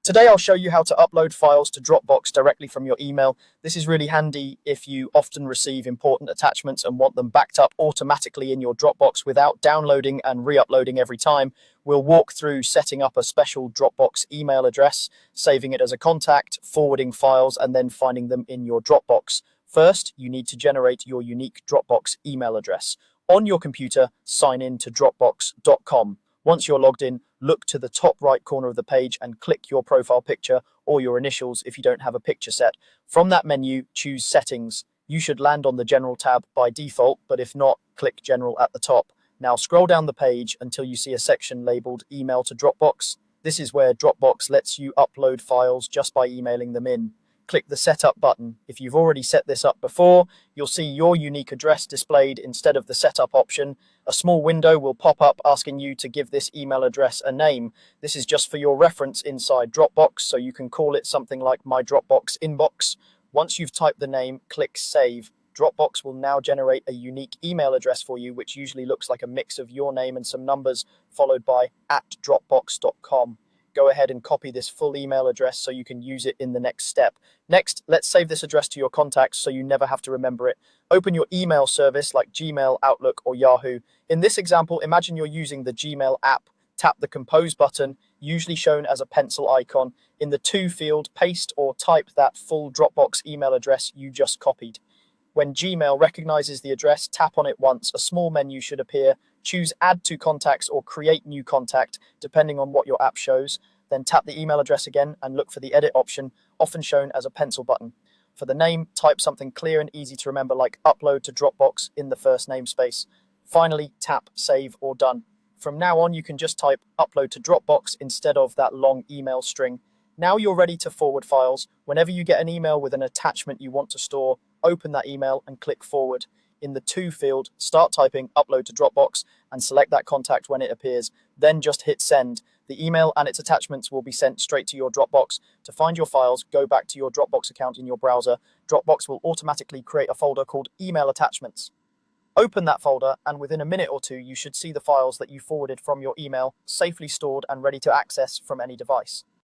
Today I'll show you how to upload files to Dropbox directly from your email. This is really handy if you often receive important attachments and want them backed up automatically in your Dropbox without downloading and re-uploading every time. We'll walk through setting up a special Dropbox email address, saving it as a contact, forwarding files, and then finding them in your Dropbox. First, you need to generate your unique Dropbox email address. On your computer, sign in to Dropbox.com. Once you're logged in, look to the top right corner of the page and click your profile picture or your initials if you don't have a picture set. From that menu, choose Settings. You should land on the General tab by default, but if not, click General at the top. Now scroll down the page until you see a section labeled Email to Dropbox. This is where Dropbox lets you upload files just by emailing them in. Click the Setup button. If you've already set this up before, you'll see your unique address displayed instead of the Setup option. A small window will pop up asking you to give this email address a name. This is just for your reference inside Dropbox, so you can call it something like My Dropbox Inbox. Once you've typed the name, click Save. Dropbox will now generate a unique email address for you, which usually looks like a mix of your name and some numbers, followed by @dropbox.com. Go ahead and copy this full email address so you can use it in the next step. Next, let's save this address to your contacts so you never have to remember it. Open your email service like Gmail, Outlook, or Yahoo. In this example, imagine you're using the Gmail app. Tap the Compose button, usually shown as a pencil icon. In the To field, paste or type that full Dropbox email address you just copied. When Gmail recognizes the address, tap on it once. A small menu should appear. Choose Add to Contacts or Create New Contact, depending on what your app shows. Then tap the email address again and look for the Edit option, often shown as a pencil button. For the name, type something clear and easy to remember like Upload to Dropbox in the first namespace. Finally, tap Save or Done. From now on, you can just type Upload to Dropbox instead of that long email string. Now you're ready to forward files. Whenever you get an email with an attachment you want to store, open that email and click Forward. In the To field, start typing Upload to Dropbox and select that contact when it appears. Then just hit Send. The email and its attachments will be sent straight to your Dropbox. To find your files, go back to your Dropbox account in your browser. Dropbox will automatically create a folder called Email Attachments. Open that folder, and within a minute or two, you should see the files that you forwarded from your email safely stored and ready to access from any device.